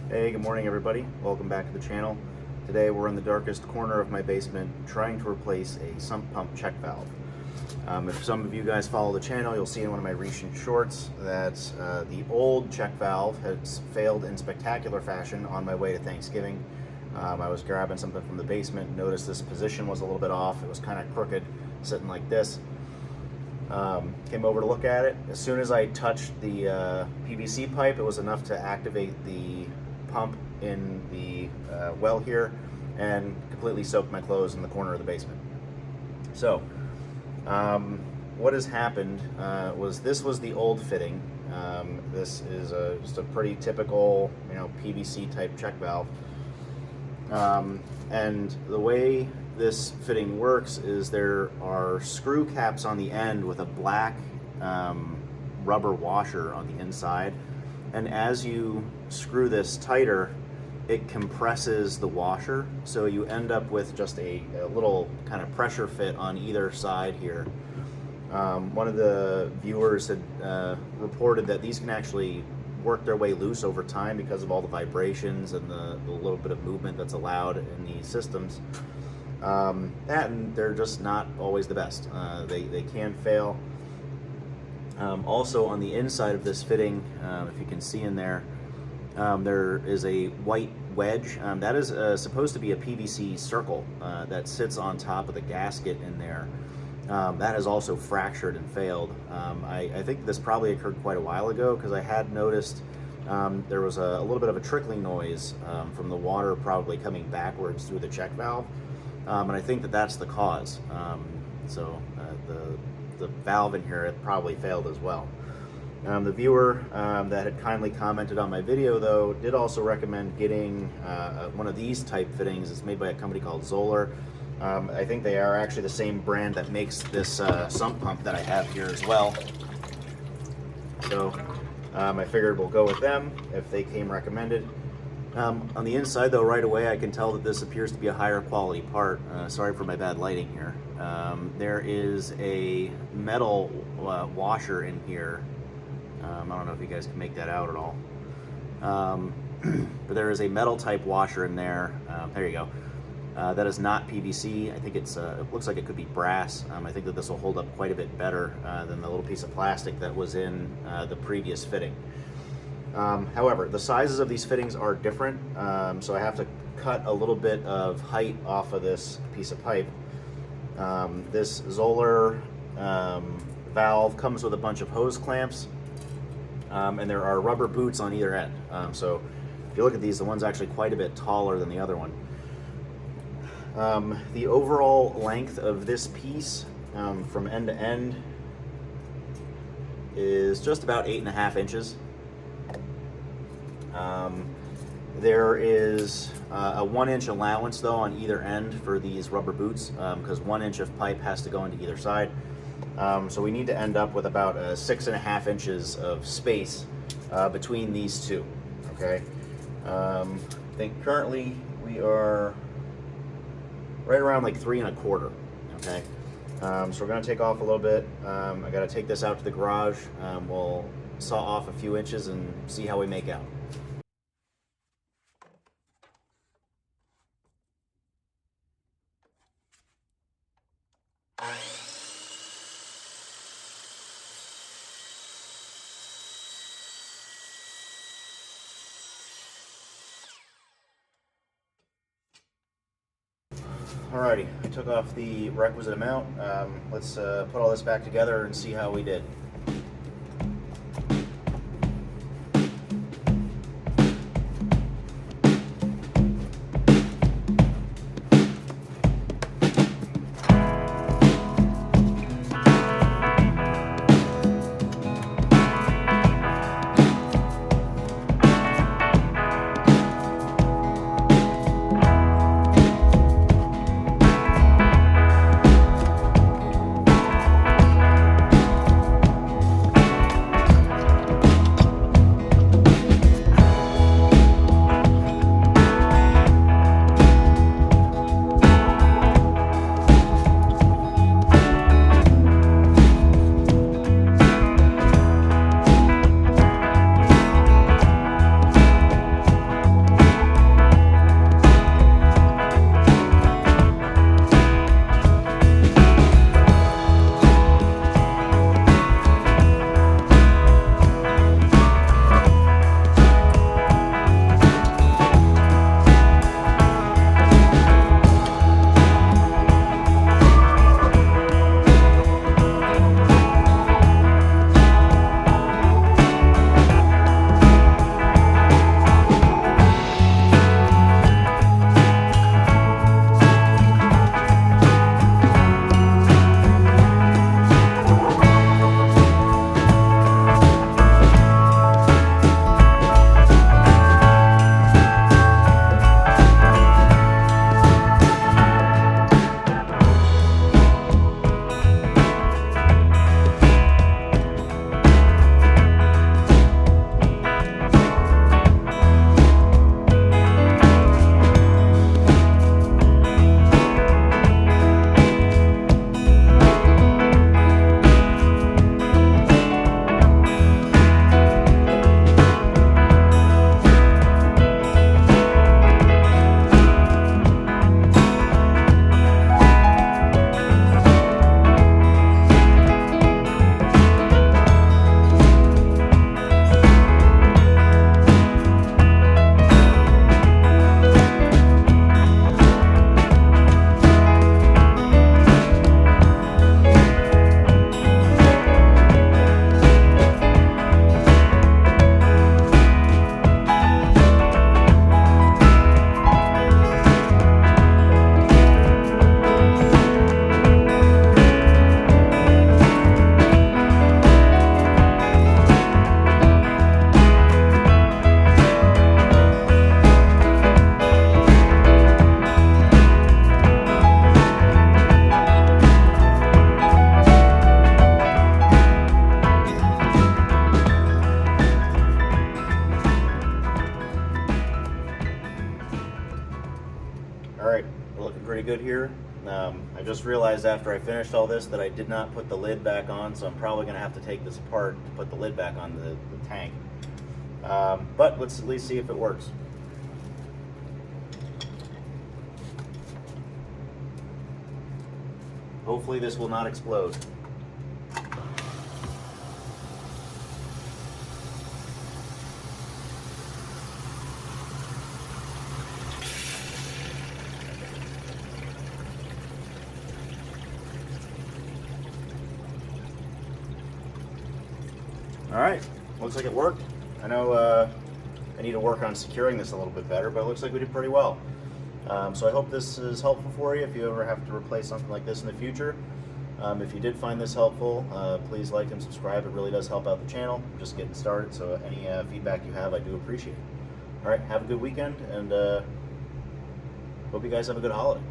Hey, good morning everybody. Welcome back to the channel. Today we're in the darkest corner of my basement trying to replace a sump pump check valve. If some of you guys follow the channel, you'll see in one of my recent shorts that the old check valve has failed in spectacular fashion on my way to Thanksgiving. I was grabbing something from the basement, noticed this position was a little bit off. It was kind of crooked, sitting like this. Came over to look at it. As soon as I touched the PVC pipe, it was enough to activate the pump in the well here and completely soaked my clothes in the corner of the basement. So what has happened was this was the old fitting. This is just a pretty typical, PVC type check valve. And the way this fitting works is there are screw caps on the end with a black rubber washer on the inside, and as you screw this tighter, it compresses the washer, so you end up with just a little kind of pressure fit on either side here. One of the viewers had reported that these can actually work their way loose over time because of all the vibrations and the little bit of movement that's allowed in these systems. And they're just not always the best. They can fail. Also on the inside of this fitting, if you can see in there, there is a white wedge. That is supposed to be a PVC circle that sits on top of the gasket in there. That has also fractured and failed. I think this probably occurred quite a while ago because I had noticed there was a little bit of a trickling noise from the water probably coming backwards through the check valve. And I think that that's the cause. So the valve in here had probably failed as well. The viewer that had kindly commented on my video, though, did also recommend getting one of these type fittings. It's made by a company called Zoeller. I think they are actually the same brand that makes this sump pump that I have here as well. So I figured we'll go with them if they came recommended. On the inside, though, right away I can tell that this appears to be a higher quality part. Sorry for my bad lighting here. There is a metal washer in here. I don't know if you guys can make that out at all. But there is a metal type washer in there. There you go. That is not PVC. I think it looks like it could be brass. I think that this will hold up quite a bit better than the little piece of plastic that was in the previous fitting. However, the sizes of these fittings are different, so I have to cut a little bit of height off of this piece of pipe. This Zoeller valve comes with a bunch of hose clamps, and there are rubber boots on either end. So if you look at these, the one's actually quite a bit taller than the other one. The overall length of this piece from end to end is just about 8.5 inches. There is a 1-inch allowance though on either end for these rubber boots, because 1 inch of pipe has to go into either side. So we need to end up with about 6.5 inches of space between these two. Okay. I think currently we are right around like 3 1/4. Okay. So we're going to take off a little bit. I got to take this out to the garage. We'll saw off a few inches and see how we make out. Alrighty, I took off the requisite amount. Let's put all this back together and see how we did. pretty good here. I just realized after I finished all this that I did not put the lid back on, so I'm probably going to have to take this apart to put the lid back on the tank. But let's at least see if it works. Hopefully this will not explode. Alright, looks like it worked. I know I need to work on securing this a little bit better, but it looks like we did pretty well. So I hope this is helpful for you if you ever have to replace something like this in the future. If you did find this helpful, please like and subscribe. It really does help out the channel. I'm just getting started, so any feedback you have, I do appreciate. Alright, have a good weekend, and hope you guys have a good holiday.